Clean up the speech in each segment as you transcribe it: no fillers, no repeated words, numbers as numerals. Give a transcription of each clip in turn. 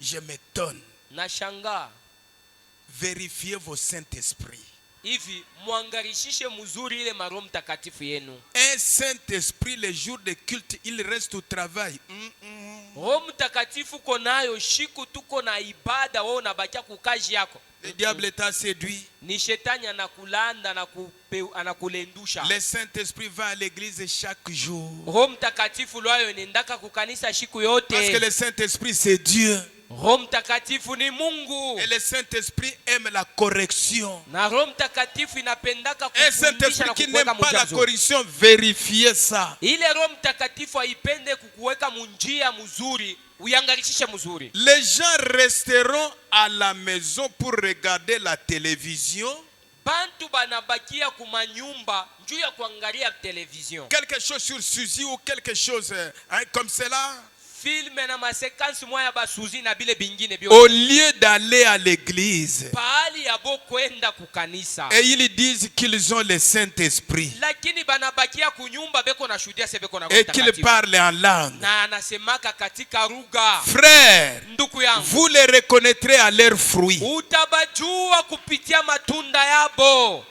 Je m'étonne. Nashanga. Vérifiez vos Saint-Esprits. Hivi muangarishishe mzuri ile Roho Mtakatifu yenu. Un Saint-Esprit les jours de culte, il reste au travail. Roho Mtakatifu konayo shiku tuko na ibada wewe unabakia kukazi yako. Le diable t'a séduit. Ni shetani anakulanda na anakulendusha. Le Saint-Esprit va à l'église chaque jour. Roho Mtakatifu lwayo nendaka kukanisa shiku yote. Parce que le Saint-Esprit c'est Dieu. Roho Mtakatifu ni Mungu. Et le Saint-Esprit aime la correction. Na Roho Mtakatifu inapendaka Un Saint-Esprit qui n'aime pas la correction, vérifiez ça. Ile Roho Mtakatifu haipende kukuweka munjia mzuri, uyangarishishe mzuri. Les gens resteront à la maison pour regarder la télévision. Bantu banabakia kumanyumba njuu ya kuangalia television. Quelque chose sur Suzy ou quelque chose comme cela. Film na masekansi moya basuzi na bile bingine bio. Au lieu d'aller à l'église. Pahali yabo kwenda kukanisa. Et ils disent qu'ils ont le Saint-Esprit. Lakini banabakia kunyumba beko na shuhudia sebeko na et qu'ils parlent en langue. Na anasemaka katika lugha. Frères, ndugu yangu, vous les reconnaîtrez à leurs fruits. Utabajua kupitia matunda yabo.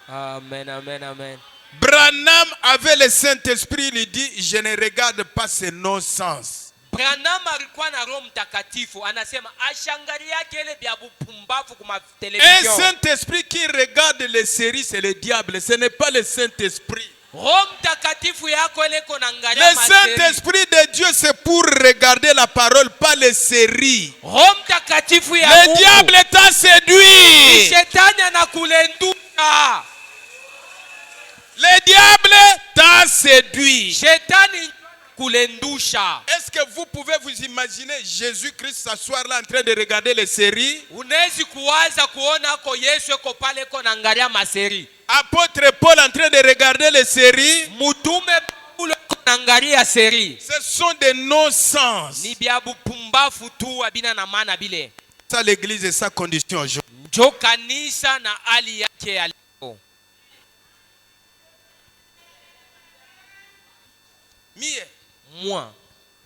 Amen, amen, amen. Branham avait le Saint-Esprit, il dit, je ne regarde pas ces non-sens. Branham alikuwa na Roho Mtakatifu, anasema ashangalia yake ile bya bupumbavu kuma television. Un Saint-Esprit qui regarde les séries, c'est le diable, ce n'est pas le Saint-Esprit. Roho Mtakatifu yako ile kona angalia le Saint-Esprit de Dieu, c'est pour regarder la parole, pas les séries. Roho Mtakatifu ya le diable t'a séduit. Shetani anakulendusha. Le diable t'a séduit. Shetani kulendusha. Est-ce que vous pouvez vous imaginer Jésus-Christ s'asseoir là en train de regarder les séries? Unaweza kuwaza kuona ko Yesu yuko pale ko naangalia maseri. Apôtre Paul en train de regarder les séries? Mutume Paulo ko naangalia série. Ce sont des non-sens. Ni bya bupumbafu tu abina na maana bile. Ça l'église et sa condition aujourd'hui. Njo kanisa na hali yake alipo. Moi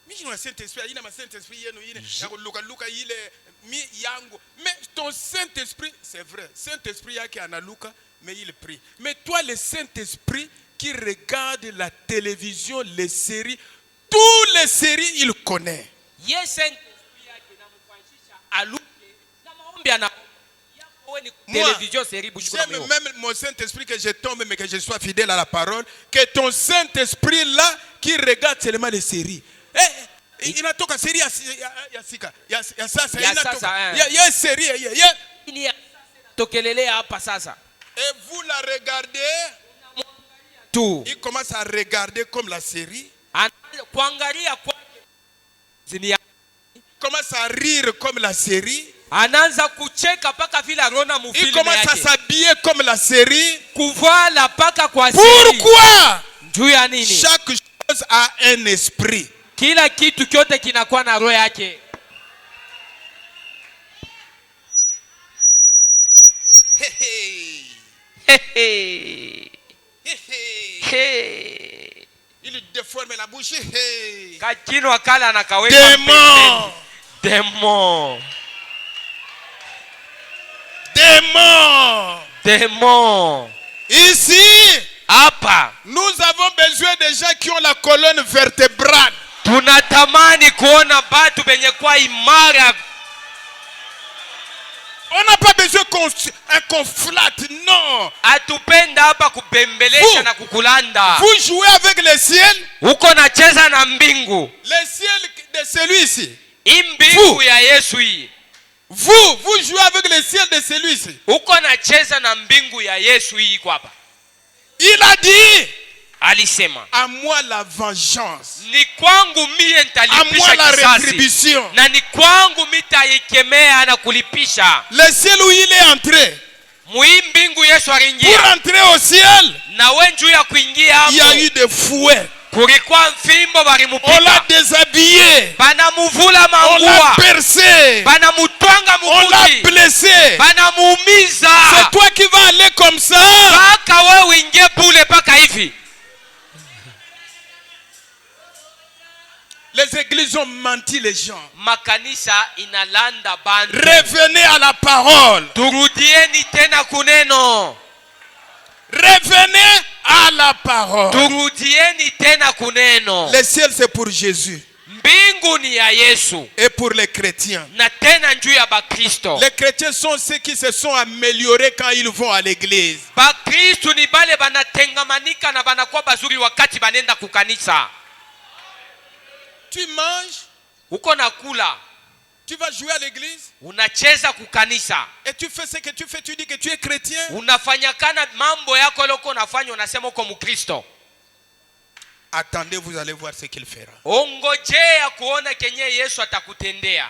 mais ton Saint-Esprit, c'est vrai, Saint-Esprit yake analuka, mais il prie. Mais toi, le Saint-Esprit qui regarde la télévision, les séries, toutes les séries, il connaît. Moi, j'aime même mon Saint-Esprit que je tombe, mais que je sois fidèle à la parole. Que ton Saint-Esprit là, qui regarde seulement les séries. Il a toka série, il y a série, et vous la regardez, tout. Il commence à regarder comme la série. Il commence à rire comme la série. Il commence à s'habiller comme la série. Pourquoi? Chaque chose a un esprit. Kila kitu kyote kinakuwa na roho yake. Il déforme la bouche. Kachino akala anakaweka démon. Démon. Démon. Démon. Ici, hapa, nous avons besoin de gens qui ont la colonne vertébrale. Tunatamani kuona batu benye kwa imara. On n'a pas besoin qu'on flatte, non. Atupenda hapa kubembelesha na kukulanda. Vous jouez avec le ciel. Uko nacheza na mbingu. Le ciel de celui-ci. Mbingu ya Yesu hii. Vous jouez avec le ciel de celui-ci. Uko nacheza na mbingu ya Yesu hii kwa hapa. Il a dit, alisema, à moi la vengeance, ni kwangu mie nitalipisha la kisasi, rétribution. Na ni kwangu mitaikemea na kulipisha. Le ciel où il est entré, mbingu Yesu aringia, pour entrer au ciel, na wenju ya kuingia hapo, il y a eu des fouets. Kulikuwa mfimbo balimupika. On l'a déshabillé. Banamuvula mangua. On l'a percé. Banamutwanga mukuti. On l'a blessé. Banamuumiza. C'est toi qui vas aller comme ça. Paka wewe uingie bule paka hivi. Les églises ont menti les gens. Makanisa inalanda bantu. Revenez à la parole. Turudieni tena kuneno. Revenez à la parole. Turudieni tena kuneno. Le ciel c'est pour Jésus. Mbingu ni ya Yesu. Et pour les chrétiens. Na tena njuu ya Bakristo. Les chrétiens sont ceux qui se sont améliorés quand ils vont à l'église. Bakristo ni bale banatengamanika na banakuwa bazuri wakati banenda kukanisa. Tu manges. Uko nakula. Tu vas jouer à l'église. Unacheza kukanisa. Et tu fais ce que tu fais, tu dis que tu es chrétien. Unafanyakana mambo yako loko unafanya unasema uko Mkristo. Attendez, vous allez voir ce qu'il fera. Ongojea kuona kenye Yesu atakutendea.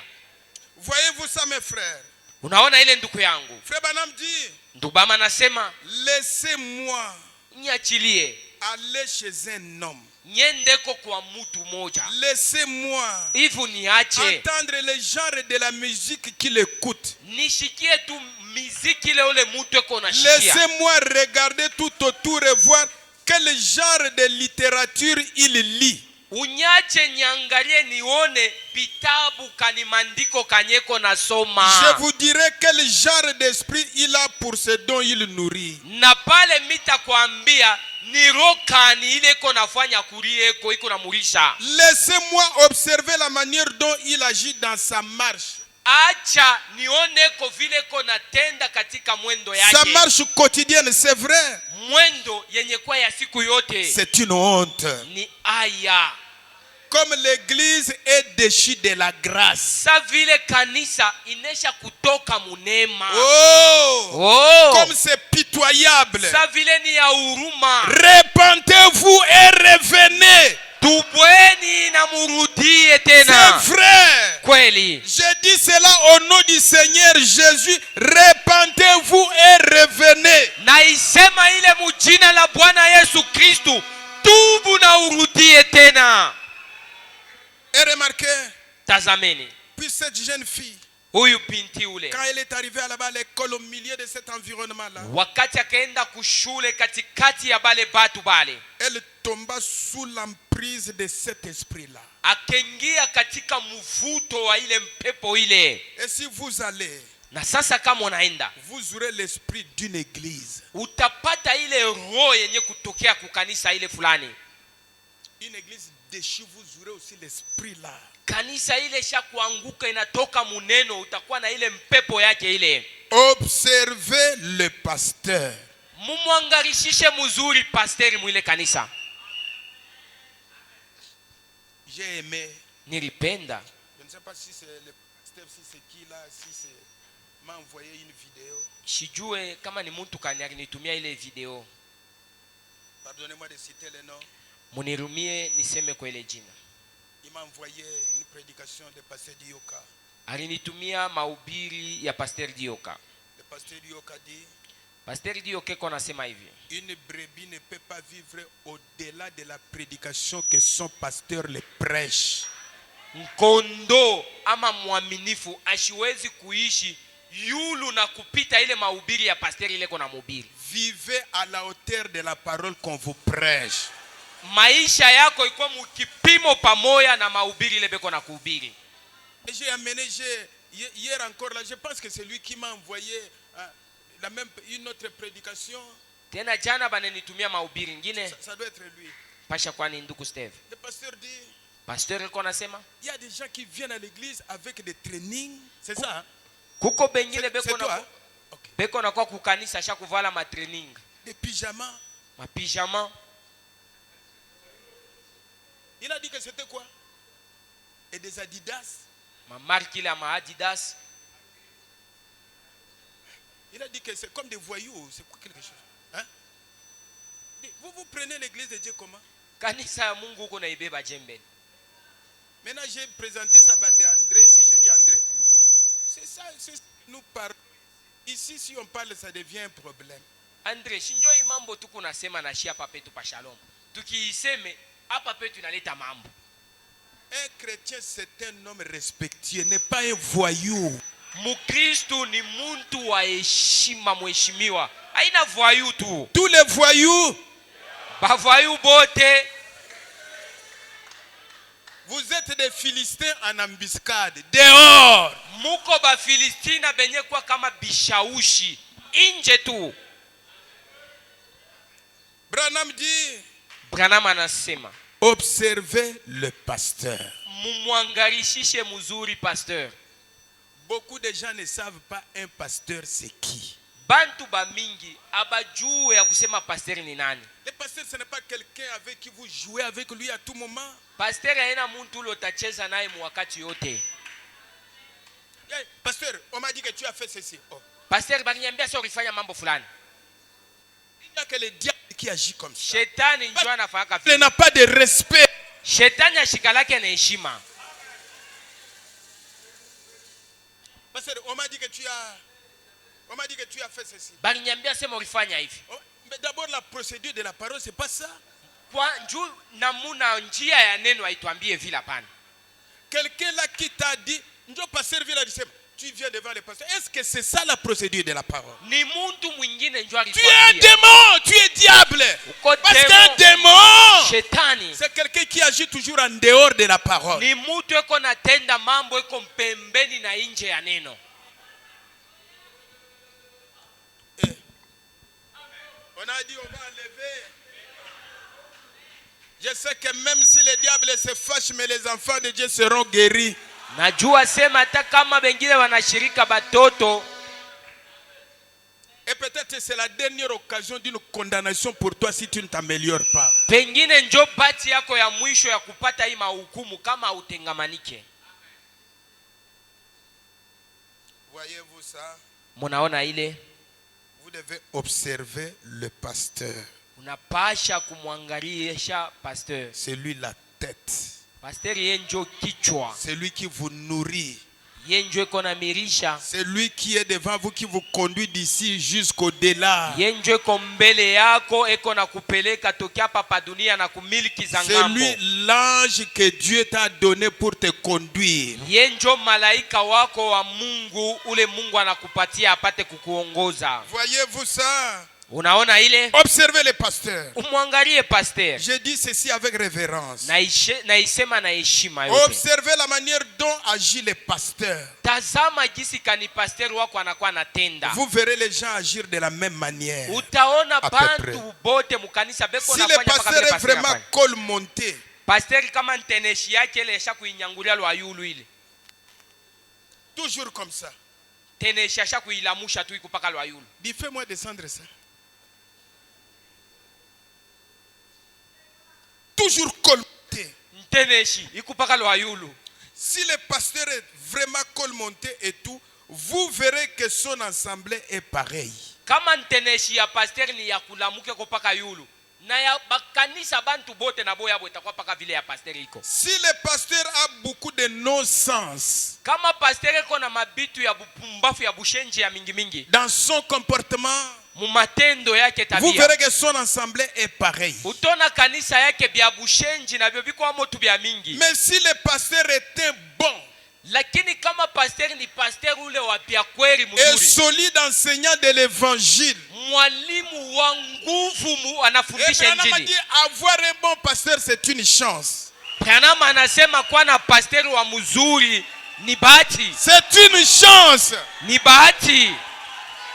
Voyez-vous ça mes frères? Unaona ile ndugu yangu? Frère Branham dit, Ndubama nasema, laissez-moi niachilie aller chez un homme. Nyendeko kwa mtu moja. Laissez-moi Hivi niache entendre les genres de la musique qu'il écoute. nishikie tu muziki ile ule mtu eko nashikia. Laissez-moi regarder tout autour et voir quel genre de littérature il lit. Unyache niangalie nione vitabu kanimandiko kanyeko nasoma. Je vous dirai quel genre d'esprit il a pour ce dont il nourrit. Na pale mitakwambia ni rokani ile iko nafanya kurieko iko namurisha. Laissez-moi observer la manière dont il agit dans sa marche. Acha nioneko vile ko natenda katika mwendo yake. Sa marche quotidienne, c'est vrai. Mwendo yenye kwa ya siku yote. C'est une honte. Ni aya. Comme l'église est déchue de la grâce. Sa vile kanisa inesha kutoka munema. Oh! Comme c'est pitoyable. Sa vile ni ya huruma. Repentez-vous et revenez. Tubweni na murudie tena. C'est vrai. Kweli. Je dis cela au nom du Seigneur Jésus. Repentez-vous et revenez. Na isema ile mujina la Bwana Yesu Kristu. Tubu na urudie tena. Et remarquez. Tazameni. Puis cette jeune fille. Huyu binti ule. Quand elle est arrivée là-bas à l'école au milieu de cet environnement-là. Wakati akaenda kushule katikati ya bale batu bale. Elle tomba sous l'emprise de cet esprit-là. Akengia katika mvuto wa ile mpepo ile. Et si vous allez, na sasa kama unaenda, vous aurez l'esprit d'une église. Utapata ile roho yenye kutokea kukanisa ile fulani. Une église déchue, vous aurez aussi l'esprit là. Kanisa ile sha kuanguka inatoka muneno, utakuwa na ile mpepo yake ile. Observez le pasteur. Mumwangarishishe mzuri pasteur mwile kanisa. J'ai aimé. Nilipenda. Je ne sais pas si c'est le pasteur, si c'est qui là, si c'est m'a envoyé une vidéo. Sijue kama ni mtu kani alinitumia ile video. Pardonnez-moi de citer le nom. Munirumie niseme kwa ile jina. Il m'a envoyé une prédication de pasteur Dioka. Alinitumia mahubiri ya pasteur Dioka. Le pasteur Dioka dit, pasteur Dioka kwa nasema hivi. Une brebis ne peut pas vivre au-delà de la prédication que son pasteur le prêche. Mkondo ama mwaminifu ashiwezi kuishi yulu na kupita ile mahubiri ya pasteur ile kona mhubiri. Vivez à la hauteur de la parole qu'on vous prêche. Maisha yako iko mkipimo pamoja na mahubiri ile beko na kuhubiri. Et j'ai amené hier encore là, je pense que c'est lui qui m'a envoyé une autre prédication. Tena jana bananitumia mahubiri ngine. Ça doit être lui. Pasha kwani ndugu Steve. Le pasteur dit, pasteur alikuwa anasema, il y a des gens qui viennent à l'église avec des trainings, c'est ça? Hein? Kuko bengine beko na okay. Beko na kwa kukanisa sha kuvala ma training. Des pyjamas. Ma pyjama. Il a dit que c'était quoi? Et des Adidas. Ma marque il a ma Adidas. Il a dit que c'est comme des voyous, c'est quelque chose. Hein? Vous prenez l'église de Dieu comment? Kanisa ya Mungu uko naibeba jembe. Maintenant j'ai présenté ça à André ici, j'ai dit André, c'est ça, nous parlons. Ici si on parle ça devient un problème. André, shinjoi mambo tuko nasema na shia papetu pa Shalom. Tukiiseme hapa petu inaleta mambo. Un chrétien c'est un homme respectueux, n'est pas un voyou. Mukristo ni muntu wa heshima, mheshimiwa. Haina voyou tu. Tous les voyous, ba voyou bote. Vous êtes des Philistins en embuscade. Dehors. Muko ba Filistina benye kwa kama bishaushi. Inje tu. Branham dit, Branham anasema, observez le pasteur. mumwangarishishe muzuri pasteur. Beaucoup de gens ne savent pas un pasteur c'est qui. Bantu ba mingi abajue ya kusema pasteur ni nani. Le pasteur ce n'est pas quelqu'un avec qui vous jouez avec lui à tout moment. Pasteur haina muntu ule utacheza naye wakati yote. Hey, pasteur, on m'a dit que tu as fait ceci. Oh. Pasteur baniambia sio ulifanya mambo fulani. Il n'y a que le diable qui agit comme ça. Shetani njoo anafanya Il n'a pas de respect. Shetani ashikalake na heshima. Pasteur, on m'a dit que tu as fait ceci. Baniambia sema ulifanya hivi. Oh, mais d'abord la procédure de la parole c'est pas ça. Kwa njoo namuna njia ya neno aituambie vile hapana. Quelqu'un là qui t'a dit, njoo pasteur vile dit, tu viens devant le pasteur. Est-ce que c'est ça la procédure de la parole? Ni muntu mwingine njoo Tu es un démon, tu es diable. Parce qu'un démon, Shetani c'est quelqu'un qui agit toujours en dehors de la parole. ni mtu eko natenda mambo eko pembeni na nje ya neno. On a dit on va enlever. Je sais que même si le diable se fâche, mais les enfants de Dieu seront guéris. Najua sema hata kama bengine wanashirika batoto. Et peut-être c'est la dernière occasion d'une condamnation pour toi si tu ne t'améliores pas. Pengine njo bati yako ya mwisho ya kupata hii mahukumu kama utengamanike. Voyez-vous ça? Munaona ile? Vous devez observer le pasteur. Unapasha kumwangalia pasteur. C'est lui la tête. Pasteur yenjo kichwa. C'est lui qui vous nourrit. Yenjo eko na mirisha. C'est lui qui est devant vous, qui vous conduit d'ici jusqu'au-delà. Yenjo eko mbele yako eko na kupeleka tokea hapa dunia na kumiliki za ngambo. C'est lui l'ange que Dieu t'a donné pour te conduire. Yenjo malaika wako wa Mungu ule Mungu anakupatia apate kukuongoza. Voyez-vous ça? Unaona ile? Observez le pasteur. Umwangalie pasteur. Je dis ceci avec révérence. Na isema na heshima yote. Observez la manière dont agit le pasteur. Tazama jinsi kani pasteur wako anakuwa anatenda. Vous verrez les gens agir de la même manière. Utaona bantu bote mukanisa beko Si nafanya le pasteur est vraiment col monté, pasteur kama nteneshi yake ile isha kuinyangulia lwa yulu ile. toujours comme ça. Teneshi asha kuilamusha tu ikupaka lwa yulu. Dis fais-moi descendre ça. Toujours colmonté. Teneshi ikupaka lwa yulu. Si le pasteur est vraiment colmonté et tout, vous verrez que son assemblée est pareil. Kama nteneshi ya pasteur ni ya kulamuke kupaka yulu. Na ya bakanisa bantu bote na boya bote kwa paka vile ya pasteur iko. Si le pasteur a beaucoup de non-sens, kama pasteur iko na mabitu ya bupumbafu ya bushenji ya mingi mingi, dans son comportement, mumatendo yake tabia, vous verrez que son assemblée est pareil. utona kanisa yake bya bushenji na byo biko motu bya mingi. Mais si le pasteur était bon, lakini kama pasteur ni pasteur ule wa bya kweli et mzuri, solide enseignant de l'évangile, mwalimu wa nguvu anafundisha injili, dit avoir un bon pasteur c'est une chance. Branham anasema kwa na pasteur wa mzuri ni bahati. C'est une chance. Ni bahati.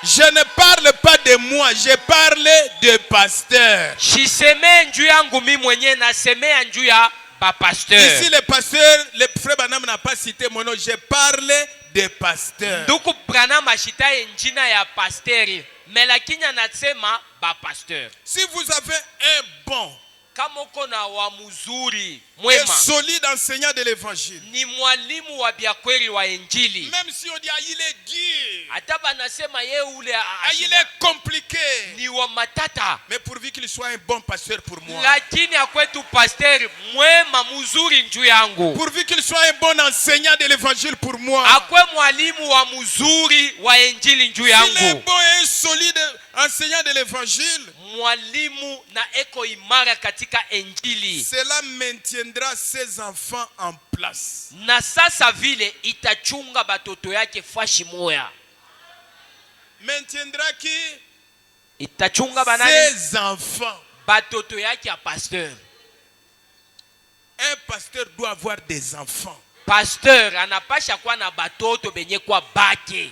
Je ne parle pas de moi, je parle de pasteur. Shiseme njuu yangu mimi mwenyewe, nasemea njuu ya ba pasteur. Ici le pasteur, le frère Branham n'a pas cité mon nom, je parle de pasteur. Ndugu Branham ashitaye njina ya pasteri, melakini anasema ba pasteur. Si vous avez un bon kama uko na wa mzuri et mwema, solide enseignant de l'évangile, ni mwalimu wa bya kweli wa injili, même si on dit ah, il est dur, hata banasema ye ule ah, il est compliqué, ni wa matata, mais pourvu qu'il soit un bon pasteur pour moi, lakini akwetu pasteur mwema mzuri njuu yangu, pourvu qu'il soit un bon enseignant de l'évangile pour moi, akwe mwalimu wa mzuri wa injili njuu yangu, s'il est bon et solide enseignant de l'évangile, mwalimu na eko imara katika injili, cela maintiendra ses enfants en place. na sasa vile itachunga batoto yake fashi moya. Maintiendra qui? Itachunga banani? Ses enfants. Batoto yake ya pasteur. Un pasteur doit avoir des enfants. Pasteur anapasha kuwa na batoto benye kwa bake.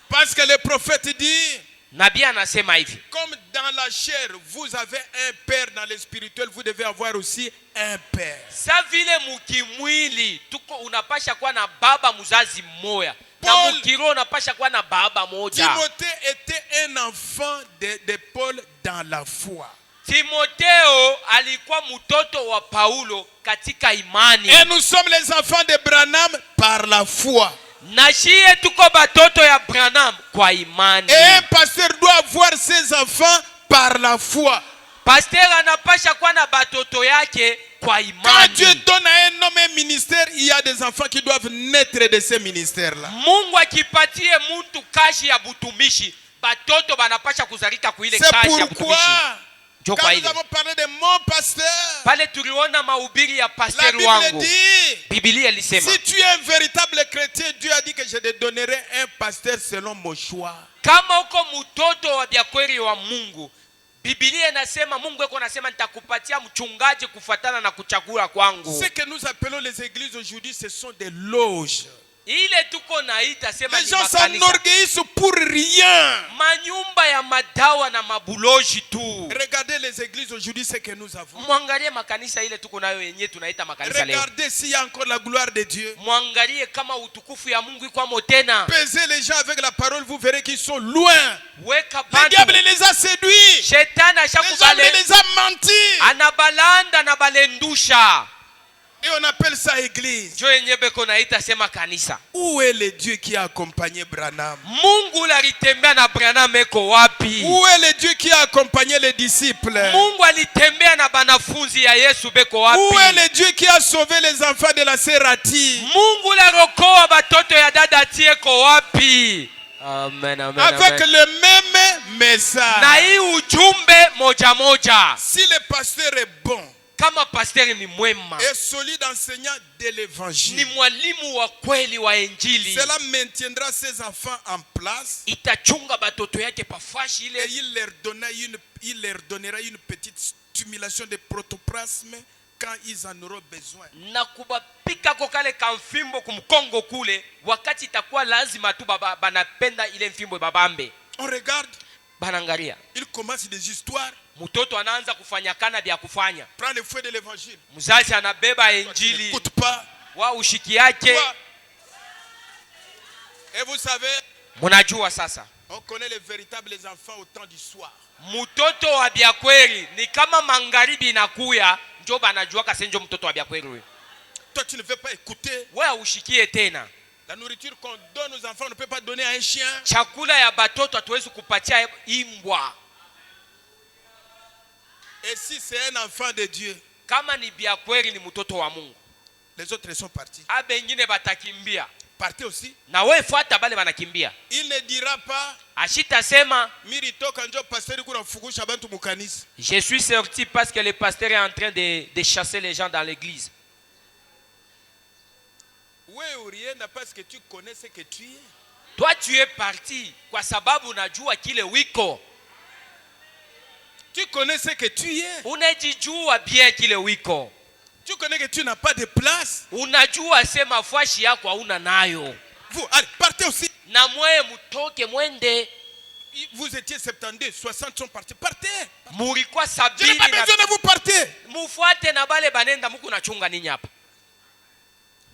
Parce que le prophète dit, Nabii anasema hivi, comme dans la chair, vous avez un père, dans le spirituel, vous devez avoir aussi un père. sa vile mukimwili tuko unapasha kuwa na baba mzazi mmoja, na Paul- mukiro unapasha kuwa na baba moja. Timothée était un enfant de Paul dans la foi. Timotheo alikuwa mtoto wa Paulo katika imani. Et nous sommes les enfants de Branham par la foi. Na shie tuko batoto ya Branham kwa imani. Et un pasteur doit avoir ses enfants par la foi. Pasteur anapasha kuwa na batoto yake kwa Quand Dieu imani. donne à un homme un ministère, il y a des enfants qui doivent naître de ces ministères-là. Mungu akipatie muntu kazi ya butumishi, batoto banapasha kuzalika kuile C'est kazi ya pourquoi, butumishi. Njo kwa quand nous ile. avons parlé de mon pasteur, Pale tuliona mahubiri ya la pasteur Bible wangu. dit, Biblia ilisema, si tu es un véritable chrétien, Dieu a dit que je te donnerai un pasteur selon mon choix. kama uko mtoto wa byakweli wa Mungu, Biblia inasema, Mungu yuko anasema nitakupatia mchungaji kufuatana na kuchagua kwangu. Ce que nous appelons les églises aujourd'hui, ce sont des loges. Ile tuko naita sema Les ni gens makanisa. s'enorgueillissent pour rien. Manyumba ya madawa na mabuloji tu. Regardez les églises aujourd'hui, ce que nous avons. Mwangalie makanisa ile tuko nayo yenyewe tunaita makanisa leo. Regardez s'il y a encore la gloire de Dieu. Mwangalie kama utukufu ya Mungu iko tena. Pesez les gens avec la parole, vous verrez qu'ils sont loin. Weka Le diable bantu. les a séduits. Shetani Le diable ashakubale. les a menti. Anabalanda na balendusha. Et on appelle ça église. Jo yenyewe beko naita sema kanisa. Où est le Dieu qui a accompagné Branham? Mungu alitembea na Branham eko wapi? Où est le Dieu qui a accompagné les disciples? Mungu alitembea na banafunzi ya Yesu beko wapi? Où est le Dieu qui a sauvé les enfants de la Serati? Mungu larokoa batoto ya dada tieko wapi? Amen, amen, Avec amen. le même message. Na hii ujumbe moja moja. Si le pasteur est bon Kama pasteur ni mwema, et solide enseignant de ni l'évangile, mwalimu wa kweli wa injili, cela maintiendra ses enfants en place itachunga batoto yake pafashi et ile, il leur donnera une petite stimulation de protoplasme quand ils en auront besoin. na kubapika ko kale kamfimbo kumkongo kule, wakati itakuwa lazima tu baba banapenda ile mfimbo babambe. On regarde, Banangalia il commence des histoires, mtoto anaanza kufanya kana vya kufanya, prend le fouet de l'évangile. mzazi anabeba Tu injili n'écoutes pas. wa ushiki yake. Toi. Et vous savez, Munajua sasa, on connaît les véritables enfants au temps du soir. mtoto wa byakweli ni kama magharibi inakuya, njo banajua kasenjo mtoto wa byakweli. Toi, tu ne veux pas écouter. Wewe ushikie tena. La nourriture qu'on donne aux enfants, on ne peut pas donner à un chien. Chakula ya batoto hatuwezi kupatia imbwa. Et si c'est un enfant de Dieu, Kama ni byakweli ni mtoto wa Mungu, les autres sont partis. abengine batakimbia. Partez aussi. Na wewe fuata bale banakimbia. Il ne dira pas, Ashitasema Mirito kanjo pasteur kuna fugusha bantu mukanisa. je suis sorti parce que le pasteur est en train de chasser les gens dans l'église. Ouais, urienda parce que tu connais ce que tu es. Toi tu es parti kwa sababu unajua kile wiko. Tu connais ce que tu es. Unajijua bien kile wiko. Tu connais que tu n'as pas de place. Unajua sema fashi yako hauna nayo. Vous, allez, partez aussi. Na mwe mutoke mwende. Vous étiez 72, 60 sont partis. Partez. Mulikuwa Je n'ai sabini pas na besoin de vous partir. mufuate na bale banenda muku nachunga ninyi hapa.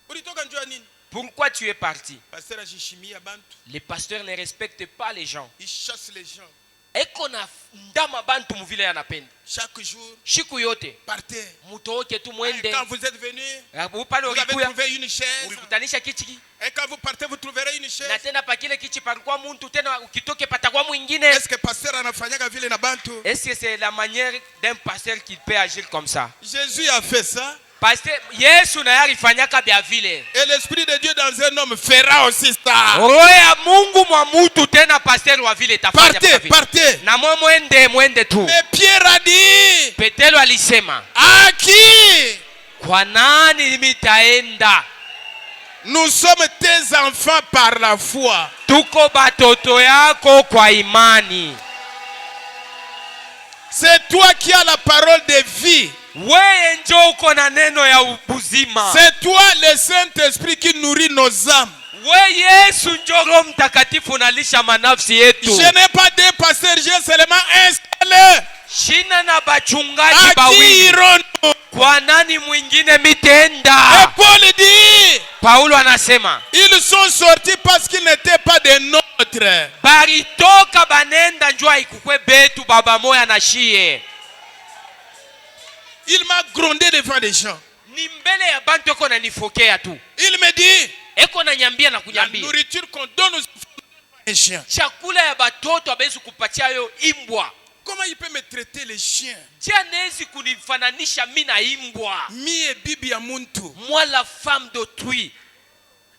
Ulitoka njua nini? Pourquoi tu es parti? Pasteur ajishimia bantu. Les pasteurs ne respectent pas les gens. Il chasse les gens. Eko na ndama bantu muvile anapenda. Chaque jour, Shiku yote partez. mutoke tu Et mwende. quand vous êtes venus, Pale vous avez ulikuya trouvé une chaise. ulikutanisha kichi, Et quand vous partez, vous trouverez une na chaise. tena pakile kichi palikuwa muntu, tena ukitoke patakuwa mwingine. Est-ce que pasteur anafanyaga vile na bantu? Est-ce que c'est la manière d'un pasteur qui peut agir comme ça? Jésus a fait ça. Pasteur Yesu na yari fanyaka bya vile. Et l'Esprit de Dieu dans un homme fera aussi ça. Roho ya Mungu mwa mutu tena pasteur wa vile tafanya Partez, vile. partez. Na mwende tu. Mais Pierre a dit, Petelo alisema, à qui? kwa nani mitaenda? Nous sommes tes enfants par la foi. Tuko batoto yako kwa imani. C'est toi qui as la parole de vie. Wewe njo uko na neno ya uzima. C'est toi le Saint-Esprit qui nourrit nos âmes. We Yesu njo Roho Mtakatifu unalisha manafsi yetu. Je n'ai pas deux pasteurs, j'ai seulement installé. Shina na bachungaji À qui bawili. irons-nous? Kwa nani mwingine mitenda? Et Paul dit, Paulo anasema, ils sont sortis parce qu'ils n'étaient pas des nôtres. baritoka banenda njua ikukwe betu baba moya na shie. Il m'a grondé devant les gens. Ni mbele ya bantu eko na nifokea tu. Il me dit, Eko na nyambia na la kunyambia. nourriture qu'on donne aux chiens. Chakula ya batoto abezi kupatia yo imbwa. Comment il peut me traiter les chiens? Tia nezi kunifananisha mi na imbwa. Mi et bibi ya muntu. Moi la femme d'autrui.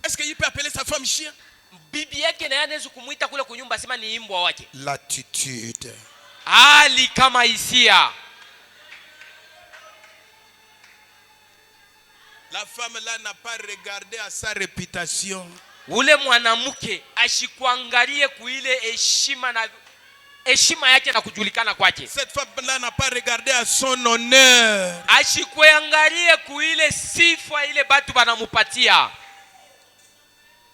Est-ce qu'il peut appeler sa femme chien? Bibi yake na yanezi kumuita kule kunyumba sema ni imbwa wake. L'attitude. Ali kama hisia. La femme là n'a pas regardé à sa réputation. Ule mwanamke ashikuangalie kuile heshima yake na kujulikana kwake. Cette femme là n'a pas regardé à son honneur. Ashikuangalie kuile sifa ile batu banamupatia.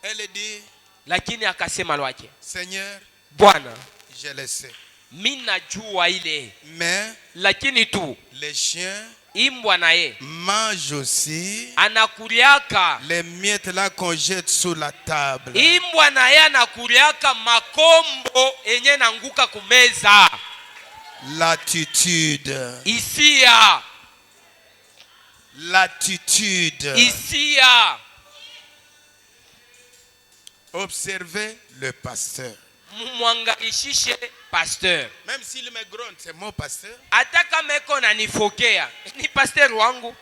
Elle dit, Lakini akasema lwake, Seigneur, Bwana, je le sais. mimi najua ile. Mais Lakini tu les chiens imbwa naye mangent aussi anakuliaka. les miettes là qu'on jette sous la table. Imbwa naye anakuliaka makombo enye nanguka kumeza. L'attitude. Isia. L'attitude. Isia. Observez le pasteur. Mwangaishishe pasteur. Même s'il me gronde, c'est mon pasteur. Hata kama eko na nifokea, ni pasteur wangu.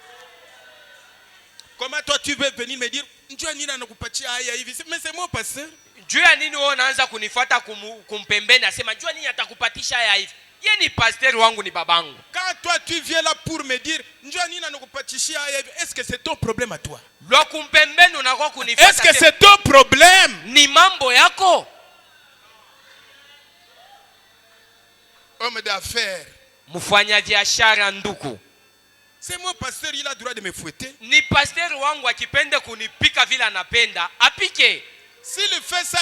Comment toi tu veux venir me dire, njua nini anakupatia haya hivi? Mais c'est mon pasteur. Juu ya nini wewe unaanza kunifuata kumpembeni nasema juu ya nini atakupatisha haya hivi? Yeye ni pasteur wangu, ni babangu. Quand toi tu viens là pour me dire, njua nini anakupatia haya hivi? Est-ce que c'est ton problème à toi? Lwa kumpembeni unakuwa kunifuata. Est-ce que c'est ton problème? Ni mambo yako? Homme d'affaires. Mfanya biashara nduku. C'est mon pasteur, il a le droit de me fouetter. Ni pasteur wangu akipende kunipika vile anapenda, apike. S'il fait ça,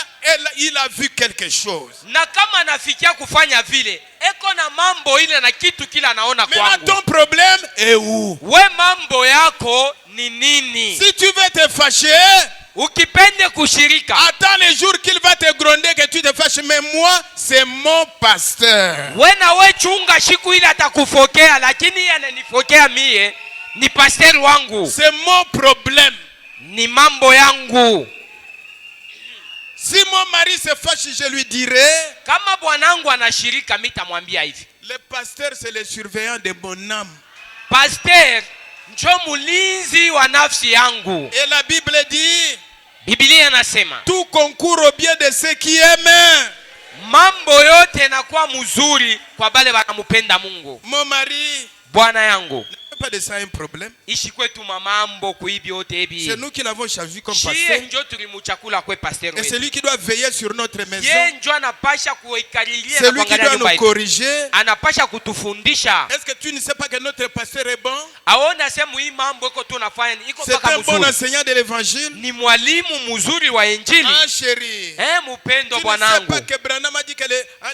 il a vu quelque chose. Na kama anafikia kufanya vile, eko na mambo ile na kitu kila anaona kwangu. Maintenant ton problème est où? We mambo yako ni nini? Si tu veux te fâcher, ukipende kushirika, attends les jours qu'il va te gronder que tu te fâches. Mais moi, c'est mon pasteur. Wena we chunga siku ile atakufokea, lakini yeye ananifokea mie, ni pasteur wangu. C'est mon problème. Ni mambo yangu. Si mon mari se fâche, je lui dirai, kama bwanangu anashirika mitamwambia hivi, le pasteur c'est le surveillant de mon âme. Pasteur njo mulinzi wa nafsi yangu. Et la Bible dit, Biblia inasema tout concourt au bien de ceux qui aiment. mambo yote yanakuwa mzuri kwa bale wanamupenda Mungu. Mon mari, Bwana yangu, pas de ça un problème. ishi kwetu mamambo kuibi yote ebi. C'est nous qui l'avons choisi comme Shie pasteur. njo tulimuchakula kwe pasteur Et wetu. c'est lui qui doit veiller sur notre maison. Ye njo anapasha kuikariria C'est na lui qui kuangalia doit nyumba nous yetu. corriger. Anapasha kutufundisha. Est-ce que tu ne sais pas que notre pasteur est bon? Aona sema hii mambo iko tunafanya iko C'est paka un bon mzuri. enseignant de l'évangile. Ni mwalimu mzuri wa Injili. Ah chérie. Mupendo Tu ne sais bwanangu. pas que Branham a dit que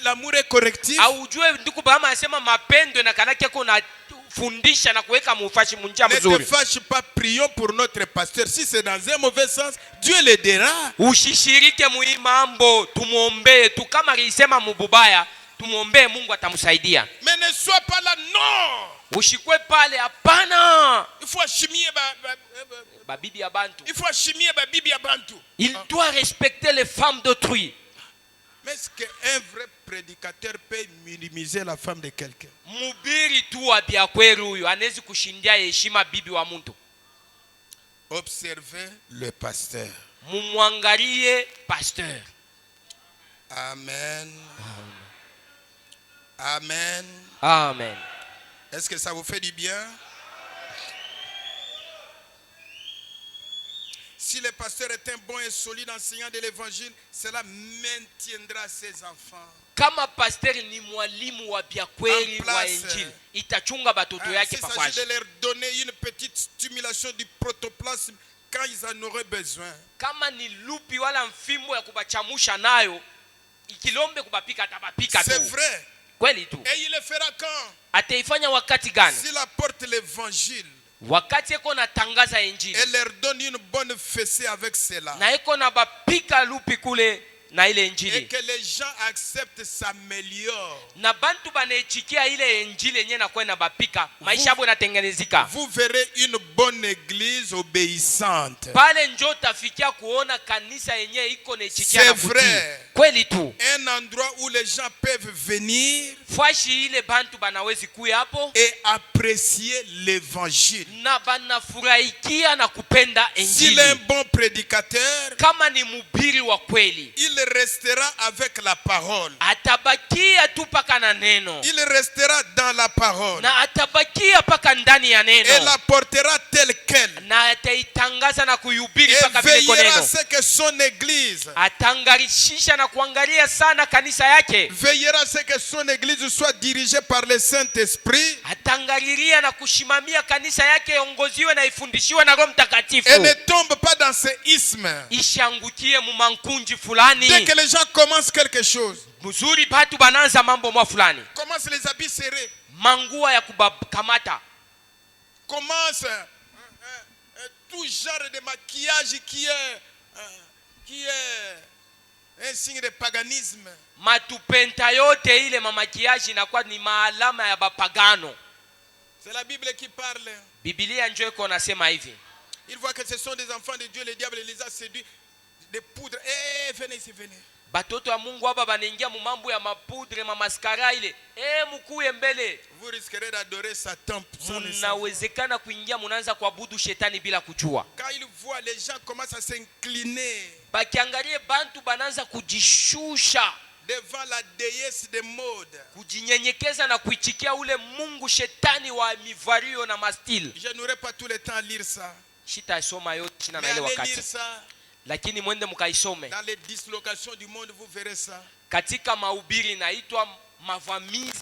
l'amour est correctif. Aujue ndugu Brahma anasema mapendo na kanake kuna fundisha na kuweka mufashi munjia Ne te mzuri. fâche pas, prions pour notre pasteur. Si c'est dans un mauvais sens, Dieu l'aidera. Usishirike muhii mambo, tumuombee tu. Kama alisema mububaya, tumuombee, Mungu atamsaidia. Mais ne sois pas là, non. Ushikwe pale, hapana. Il faut achemier Babibi ya bantu. il faut achemier babibi ya bantu. Il doit respecter les femmes d'autrui. Mais est-ce qu'un vrai prédicateur peut minimiser la femme de quelqu'un? Mubiri tu wa bia kweru huyu anezi kushindia heshima bibi wa mtu. Observez le pasteur. Mumwangalie pasteur. Amen. Amen. Amen. Est-ce que ça vous fait du bien? Si le pasteur est un bon et solide enseignant de l'évangile, cela maintiendra ses enfants. Kama pasteur ni mwalimu wa bya kweli En place, wa injili, itachunga batoto yake S'il s'agit pafashi. de leur donner une petite stimulation du protoplasme quand ils en auraient besoin. Kama ni lupi wala mfimbo ya kubachamusha nayo, ikilombe kubapika atabapika tu. C'est vrai. Kweli tu. Et il le fera quand? Ataifanya wakati gani? S'il apporte l'évangile Wakati eko natangaza injili et leur donne une bonne fessée avec cela. na eko na bapika lupi kule na ile Et injili, que les gens acceptent, s'améliorent. na bantu banaichikia ile injili yenyewe na kwenda bapika, maisha yabo natengenezika. Vous verrez une bonne église obéissante. Pale njo tafikia kuona kanisa yenyewe iko naichikia C'est na kutii. vrai. Kweli tu. Un endroit où les gens peuvent venir Fashi ile bantu banawezi kuya hapo et apprécier l'évangile. na banafurahikia na kupenda S'il est un injili. bon prédicateur, Kama ni mhubiri wa kweli, il restera avec la parole. atabakia tu paka na neno, Il restera dans la parole na atabakia paka ndani ya et neno, la portera telle qu'elle. na ataitangaza na kuihubiri Et paka vile iko veillera à neno. ce que son église, Atangarishisha na kuangalia sana kanisa yake, veillera à ce que son église soit dirigée par le Saint-Esprit atangalilia na kushimamia kanisa yake ongoziwe na ifundishiwe na Roho Mtakatifu, et ne tombe pas dans ces ismes. ishangukie mu mankunji fulani. Dès que les gens commencent quelque chose, Mzuri batu bananza mambo mwa fulani, commencent les habits serrés, mangua ya kubakamata, commence tout genre de maquillage qui est un signe de paganisme. matupenta yote ile mamakiaji inakuwa ni maalama ya bapagano. C'est la Bible qui parle. Biblia njo iko nasema hivi. Il voit que ce sont des enfants de Dieu, le diable les a séduits, des poudres. Eh, venez ici, venez. Batoto wa Mungu hapa banaingia mu mambo ya mapudre mamaskara ile. Mukuye mbele. Vous risquerez d'adorer Satan sans le savoir. Munawezekana kuingia munaanza kuabudu shetani bila kujua. Quand ils voient, les gens commencent à s'incliner Bakiangalie bantu bananza kujishusha, devant la déesse des modes. kujinyenyekeza na kuichikia ule Mungu shetani wa mivario na mastil. Je n'aurai pas tout le temps à lire ça. Shitasoma yote china na Mais ile allez wakati. lire ça. Lakini mwende mkaisome. Dans les dislocations du monde, vous verrez ça. Katika mahubiri inaitwa mavamizi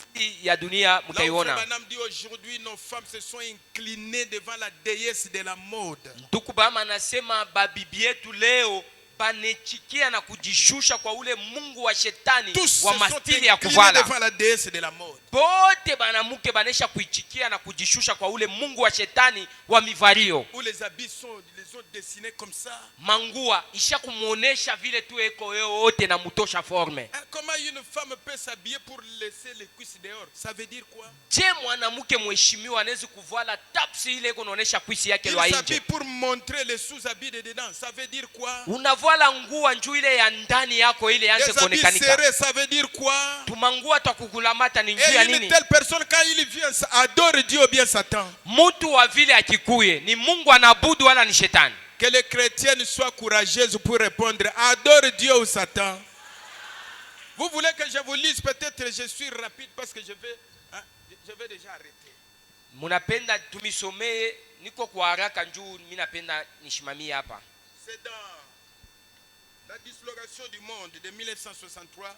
ya dunia Là où mkaiona. Madame dit aujourd'hui, nos femmes se sont inclinées devant la déesse de la mode. Ndugu Bama anasema babibi yetu leo banechikia na kujishusha kwa ule Mungu wa shetani Tous se wa sont mastili ya inclinés kuvala. devant la déesse de la mode. Bote banamuke banesha kuichikia na kujishusha kwa ule Mungu wa shetani wa mivario. Où les habits les ont dessinés comme ça. Mangua isha kumuonesha vile tu eko yote na mutosha forme. Comment une femme peut s'habiller pour laisser les cuisses dehors? Ça veut dire quoi? Je mwanamke mheshimiwa anaweza kuvala tapsi ile kunaonesha kwisi yake Il lwa s'habille nje. pour montrer les sous-habits de dedans. Ça veut dire quoi? Unavala nguo njuu ile ya ndani yako ile yanze Les habits kuonekanika. serrés, ça veut dire quoi? Tumangua twakukulamata ni njuu ya Et une nini? telle personne, quand il vient, adore Dieu ou bien Satan. Mtu wa vile akikuye ni Mungu anaabudu wala ni shetani? Que les chrétiennes soient courageuses pour répondre, adore Dieu ou Satan. Vous voulez que je vous lise? Peut-être je suis rapide parce que je vais déjà arrêter. Munapenda tumisomee, niko kwa haraka njuu mimi napenda nishimamie hapa. C'est dans la dislocation du monde de 1963,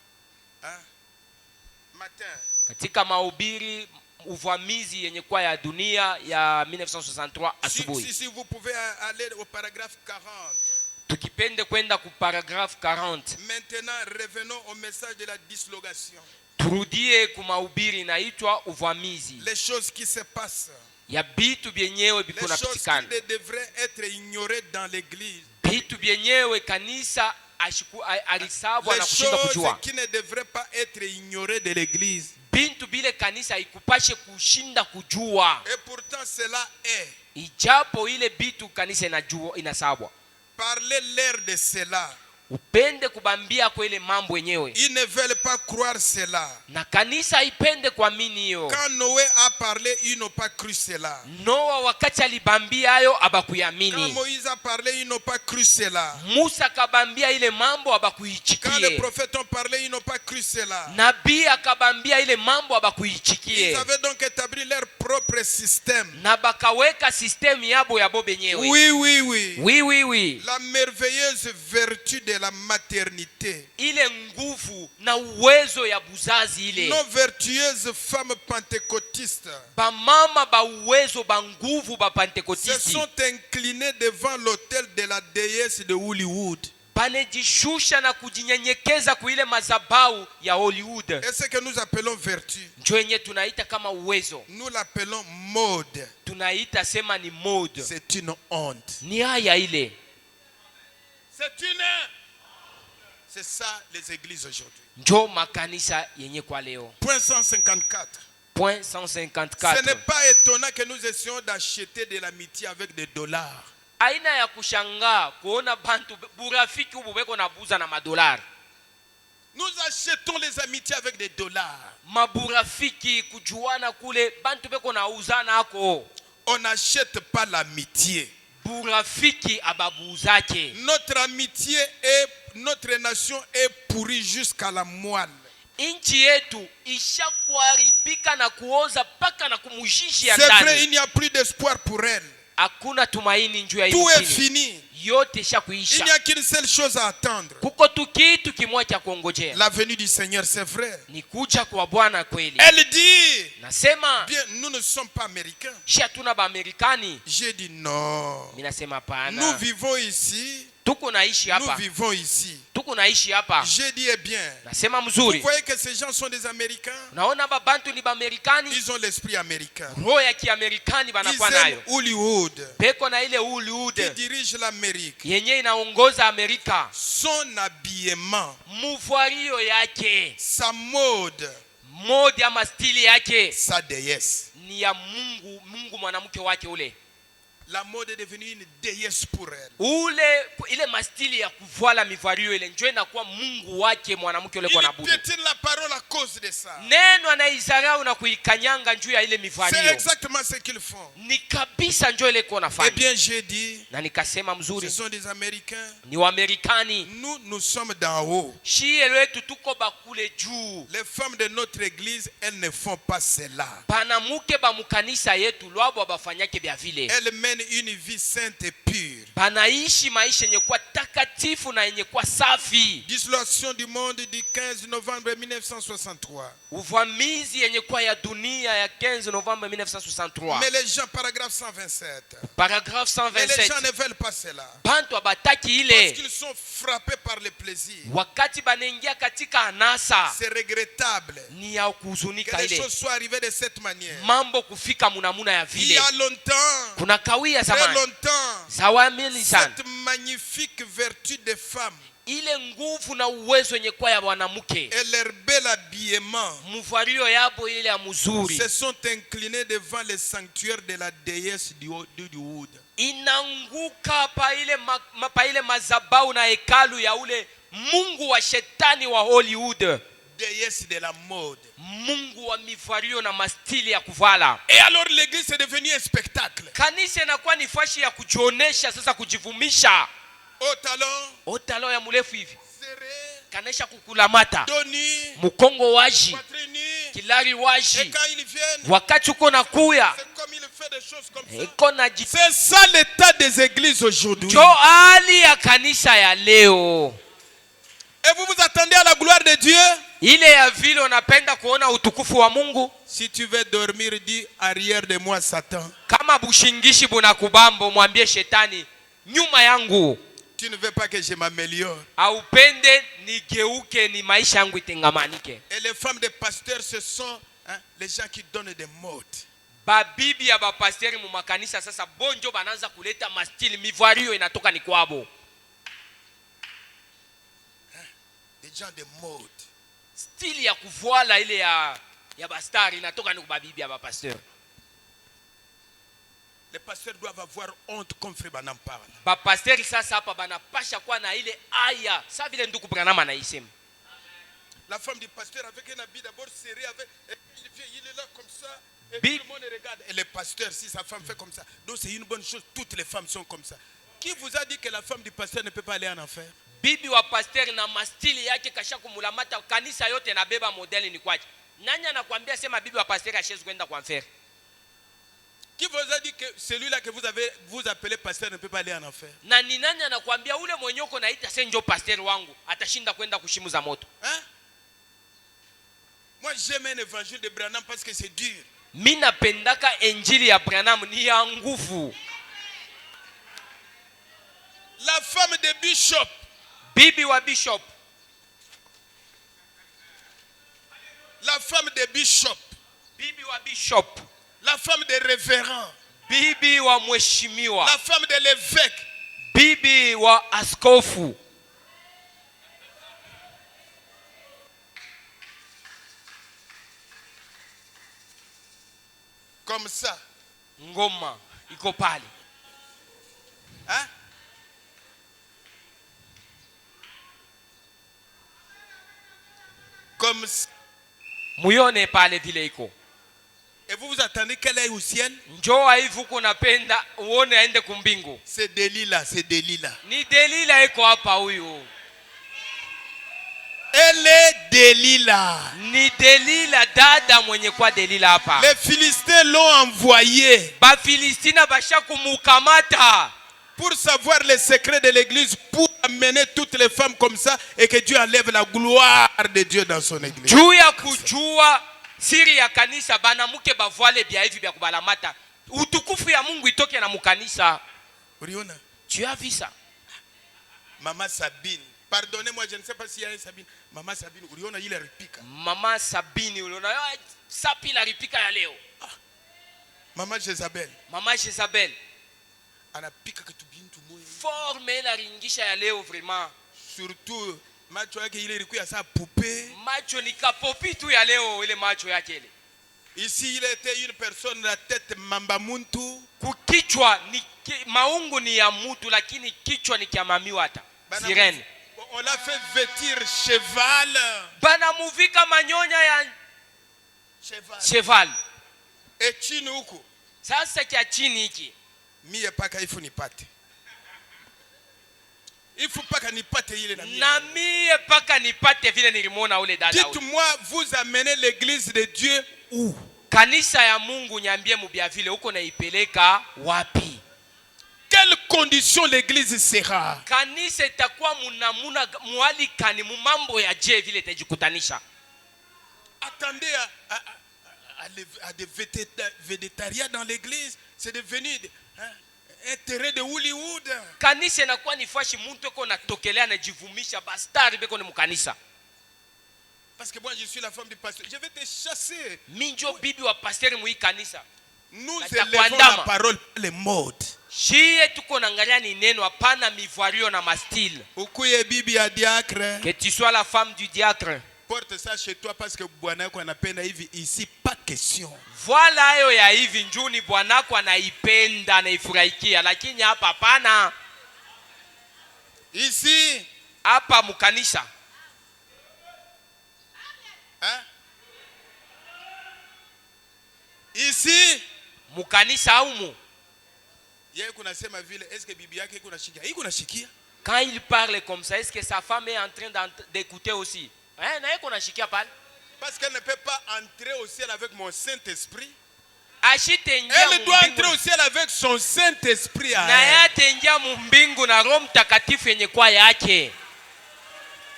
matin. Katika mahubiri uvamizi yenye kwa ya dunia ya 1963 asubuhi. Si vous pouvez aller au paragraphe 40. Tukipende kwenda ku paragraphe 40. Maintenant, revenons au message de la dislocation. Turudie ku mahubiri inaitwa uvamizi. Les choses qui se passent. Ya bitu byenyewe Les biko choses napitikana. qui devraient être ignorées dans l'église. Bitu byenyewe kanisa alisabwa Les na kushinda choses kujua. qui ne devraient pas être ignorées de l'église. Bintu bile kanisa ikupashe kushinda kujua. Et pourtant cela est. Ijapo ile bitu kanisa inajua inasabwa. Parlez-leur de cela. upende kubambia kwa ile mambo yenyewe. Ils ne veulent pas croire cela. Na kanisa ipende kuamini hiyo. Quand Noé a parlé, ils n'ont pas cru cela. Noa wakati alibambia hayo Quand abakuyamini. Moïse a parlé, ils n'ont pas cru cela. Musa kabambia ile mambo Quand les abakuichikie. prophètes ont parlé, ils n'ont pas cru cela. Nabii akabambia ile mambo Ils abakuichikie. avaient donc établi leur propre système. Na bakaweka system yabo yabo benyewe. Oui, oui, oui. Oui, oui, oui. La merveilleuse vertu de la maternité. Ile nguvu na uwezo ya buzazi ile. Nos vertueuses femmes pentecôtistes Ba mama ba uwezo ba nguvu ba se pentekotisti. sont inclinées devant l'autel de la déesse de Hollywood. Panejishusha na kujinyenyekeza kuile mazabau ya Hollywood. Et ce que nous appelons vertu, Njo yenye tunaita kama uwezo. nous l'appelons mode. Tunaita sema ni mode. C'est une honte. Ni haya ile. C'est ça les églises aujourd'hui. Njo makanisa yenye kwa leo. Point 154. Point Ce n'est 154. pas étonnant que nous essayons d'acheter de l'amitié avec des dollars. Aina ya kushangaa kuona bantu burafiki ubu beko na buza na madolari. Nous achetons les amitiés avec des dollars. Maburafiki kujuana kule bantu beko na uzana ako. On n'achète pas l'amitié. Burafiki ababuzake. Notre amitié et notre nation est pourrie jusqu'à la moelle. Inchi yetu ishakuharibika na kuoza paka na kumujiji ya C'est vrai, ndani. il n'y a plus d'espoir pour elle. Hakuna tumaini njuu ya Tout est inchi. fini. Yote Il n'y ishakuisha. a qu'une seule chose à attendre. Kuko tu kitu kimoja cha kuongojea. La venue du Seigneur, c'est vrai. Ni kuja kwa Bwana kweli. Elle dit, Nasema bien, nous ne sommes pas américains. shi hatuna ba Amerikani. J'ai dit non. Mimi nasema Nous pana. vivons ici. Tuko naishi Nous hapa. vivons ici. Tuko naishi hapa. J'ai dit, eh bien, Nasema vous mzuri. voyez que ces gens sont des Américains. Naona babantu ni ba Amerikani. Ils ont l'esprit américain. Roho ya Kiamerikani Ils banakuwa aiment nayo. Hollywood Peko na ile qui Hollywood dirige l'Amérique. yenye inaongoza Amerika. Son habillement, Muvwario yake, sa mode, modi ama stili yake sa déesse. ni ya Mungu mwanamke wake ule. La mode est devenue une déesse pour elle. Ile mastili ya kuvala mivwario ile njoo inakuwa Mungu wake mwanamke ule kwa Ils nabudu. piétinent la parole à cause de ça. Neno anaizarau na kuikanyanga njoo ya ile C'est mivwario. exactement ce qu'ils font. Ni kabisa njoo ile kwa Eh nafanya. bien, j'ai dit, Na nikasema ce mzuri, sont des Américains. ni Waamerikani. Nous, nous sommes d'en haut. Shie letu tuko bakule juu. Les femmes de notre église, elles ne font pas cela. Banamuke ba mukanisa yetu lwabo bafanyake bya vile. Elles mènent une vie sainte et pure. Banaishi maisha yenye kuwa takatifu na yenye kuwa safi. Dissolution du monde du 15 novembre 1963. Uvamizi yenye kuwa ya dunia ya 15 Novembre 1963. Mais les gens, paragraphe 127. Paragraphe Mais les gens 127. ne veulent pas cela. Bantu abataki Parce ile. qu'ils sont frappés par le plaisir. Wakati banaingia katika anasa. C'est regrettable Ni ya que kuhuzunika les ile. choses soient arrivées de cette manière. Mambo kufika munamuna ya Il y vile. a longtemps, Kuna kawia très zamani. longtemps, Zawamili sana. cette magnifique vertu des femmes Ile nguvu na uwezo yenye kuwa ya mwanamke. et leur bel habillement Mvario yabo ile ya mzuri. se sont inclinés devant les sanctuaires de la déesse du Wood. Inanguka pa ile mazabau na hekalu ya ule Mungu wa shetani wa Hollywood. Déesse de la mode. Mungu wa mivario na mastili ya kuvala. Et alors l'église est devenue un spectacle. Kanisa inakuwa ni fashi ya kujionesha sasa, kujivumisha. Au talon ya mrefu hivi. serré, Kanesha kukulamata. doni, Mukongo waji. poitrine. Kilari Et waji. quand ils viennent, Wakati uko na kuya. c'est comme il fait des choses comme ça. Iko na C'est ça l'état des églises aujourd'hui. jo hali ya kanisa ya leo. Et vous vous attendez à la gloire de Dieu? Ile ya vile unapenda kuona utukufu wa Mungu. Si tu veux dormir, dis arrière de moi Satan. Kama bushingishi bunakubambo, mwambie shetani nyuma yangu. Tu ne veux pas que je m'améliore. Aupende nigeuke, ni maisha yangu itengamanike. Et les femmes des pasteurs, ce sont les gens qui donnent des modes. Babibi ya bapasteri mu makanisa sasa bonjo bananza kuleta mastili, mivario inatoka ni kwabo. Des gens de mode. Stili ya kuvuala ile ya bastari inatoka ni kubabibi ya bapasteri. Les pasteurs doivent avoir honte comme Frère Branham parle. bapasteri sasa hapa banapasha kuwa na ile aya sa vile ndugu Branham anaisema. La femme du pasteur avec un habit d'abord serré, avec, et puis il est là comme ça, et Bi- tout le monde regarde. Et le pasteur, si sa femme fait comme ça, donc c'est une bonne chose, toutes les femmes sont comme ça. Qui vous a dit que la femme du pasteur ne peut pas aller en enfer? Bibi wa pasteri na mastili yake kasha kumulamata kanisa yote na beba modeli ni kwaje. Nani anakuambia sema bibi wa pasteri ashezi kwenda kwa enfer? Qui vous a dit que celui-là que vous appelez pasteur ne peut pas aller en enfer? Na ni nani anakuambia ule mwenyoko naita senjo pasteri wangu atashinda kwenda kushimu za moto? Hein? Moi j'aime un évangile de Branham parce que c'est dur. Mimi napendaka injili ya Branham ni ya nguvu. La femme de Bishop, Bibi wa bishop, la femme de Bishop, bibi wa bishop, la femme de révérend, bibi wa mheshimiwa, la femme de l'évêque, bibi wa askofu. comme ça. Ngoma iko pale. Hein? Comme ça. Muyone pale vile iko. Et vous vous attendez qu'elle aille au ciel? Njoo hivi uko napenda uone aende kumbingu. C'est Delilah, c'est Delilah. Ni Delila iko hapa huyu. Elle est Delilah. Ni Delila dada mwenye kwa Delila hapa. Les Philistins l'ont envoyé Ba Filistina basha kumukamata pour savoir les secrets de l'église, pour amener toutes les femmes comme ça et que Dieu enlève la gloire de Dieu dans son église. juu ya kujua siri ya kanisa banamuke bavwale bya hivi bya kubalamata. Utukufu ya Mungu itoke na mukanisa. Uriona? Tu as vu ça? Maman Sabine. Pardonnez-moi, je ne sais pas s'il y a une Sabine. Maman Sabine, uriona ile ripika. Mama Sabini uliona sapi la ripika ya leo. Maman Jezabel. Mama Jezabel Anapika kitu bintu moyo. forme la ringisha ya leo vraiment. Surtout macho yake ile ilikuwa ya saa poupée. Macho ni kapopi tu ya leo ile macho yake ile. Ici il était une personne, la tête mamba muntu. Kukichwa ni maungu ni ya mtu lakini kichwa ni kia mamiwata. Sirene. On l'a fait vêtir cheval. Bana muvika manyonya ya cheval. Et chini huko. Sasa kia chini hiki. Mie paka ifu nipate. Ifu paka nipate ile na mie. Na mie paka nipate vile nilimwona ule dada. Dites-moi, vous amenez l'église de Dieu où? Kanisa ya Mungu nyambie mubia vile uko naipeleka wapi? Quelles conditions l'église sera? Kanisa itakuwa munamuna mualikani mumambo ya je vile itajikutanisha. Attendez à des végétariens dans l'église. C'est devenu un terrain de Hollywood. Kanisa inakuwa ni fashi mtu eko natokelea na jivumisha bastari beko ni mukanisa. Parce que moi je suis la femme du pasteur. Je vais te chasser. Minjo bibi wa pasteri mui kanisa. Nous élevons la parole, les modes. Shie tuko nangalia ni neno hapana mivario na mastil. Ukuye bibi ya diacre. Que tu sois la femme du diacre. Porte ça chez toi parce que bwana yako anapenda hivi. Ici pas question. Voilà hayo ya hivi njuni bwanako anaipenda anaifurahikia lakini hapa hapana. Ici hapa mukanisa. Hein? Ici mukanisa umu. Yeye kunasema vile est-ce que bibi yake kunashikia? Hii kunashikia? Quand il parle comme ça, est-ce que sa femme est en train d'écouter aussi? Hein, na yeko nashikia pale. Parce qu'elle ne peut pas entrer au ciel avec mon Saint-Esprit. Elle doit entrer au ciel avec son Saint-Esprit. Na yatengia mumbingu na Roho Mtakatifu yenye kwa yake.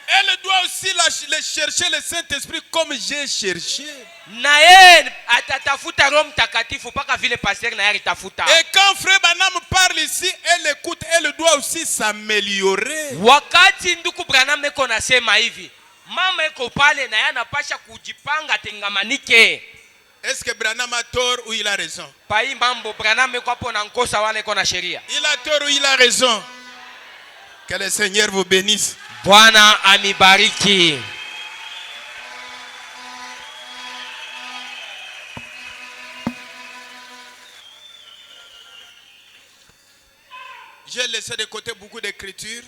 Elle doit aussi le chercher le Saint-Esprit comme j'ai cherché. Na yeye atatafuta Roho Mtakatifu paka vile pasteur na yeye tafuta. Et quand Frère Branham parle ici, elle écoute, elle doit aussi s'améliorer. Wakati nduku Branham eko nasema hivi, mama eko pale na yeye anapasha kujipanga tengamanike. Est-ce que Branham a tort ou il a raison? Pa hii mambo Branham eko hapo na nkosa wala eko na sheria. Il a tort ou il a raison? Que le Seigneur vous bénisse. Bwana amibariki. J'ai laissé de côté beaucoup d'écritures.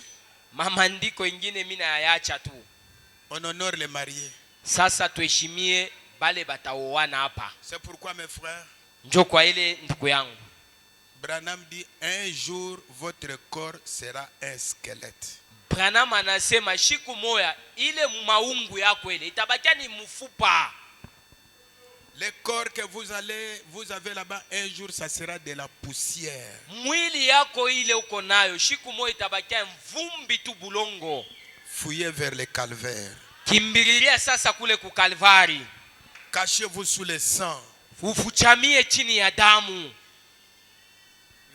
Mamandiko ingine mina yayacha tu. On honore les mariés. Sasa tuheshimie bale bataoana hapa. C'est pourquoi mes frères, Njoo kwa ile ndugu yangu. Branham dit un jour votre corps sera un squelette. Branham anasema siku moja ile maungu yako ile itabakia ni mfupa. Le corps que vous avez là-bas, un jour, ça sera de la poussière. Mwili yako ile uko nayo siku moja itabakia mvumbi tu bulongo. Fouillez vers le calvaire. Kimbililia sasa kule ku Kalvari. Cachez-vous sous le sang. Ufuchamie chini ya damu.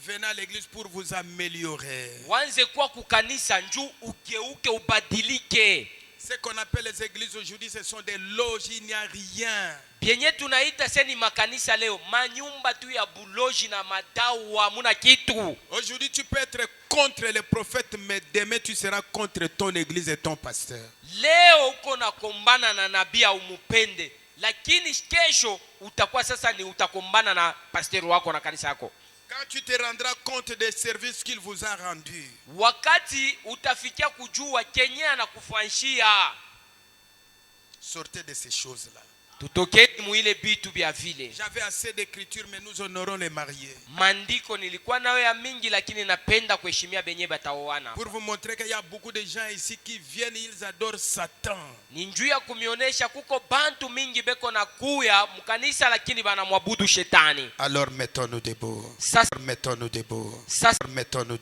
Venez à l'église pour vous améliorer. Wanze kwa kukanisa njoo ugeuke ubadilike. Ce qu'on appelle les églises aujourd'hui, ce sont des loges, il n'y a rien. Bienye tunaita seni makanisa leo, manyumba tu ya buloji na madawa muna kitu. Aujourd'hui, tu peux être contre les prophètes, mais demain tu seras contre ton église et ton pasteur. Leo uko na kombana na nabii umupende, lakini kesho utakuwa sasa ni utakombana na pasteur wako na kanisa yako. Quand tu te rendras compte des services qu'il vous a rendus, wakati utafikia kujua kenye anakufanyia, sortez de ces choses-là. tutokeni muile bitu bya vile. J'avais assez d'écriture, mais nous honorons les mariés. Mandiko nilikuwa nayo ya mingi, lakini napenda kuheshimia benye bataoana. Pour vous montrer qu'il y a beaucoup de gens ici qui viennent, ils adorent Satan. Ni njuu ya kumionesha kuko bantu mingi beko na kuya mkanisa lakini bana mwabudu shetani. Alors mettons-nous debout. Sasa Mettons-nous debout. Sasa Mettons-nous debout.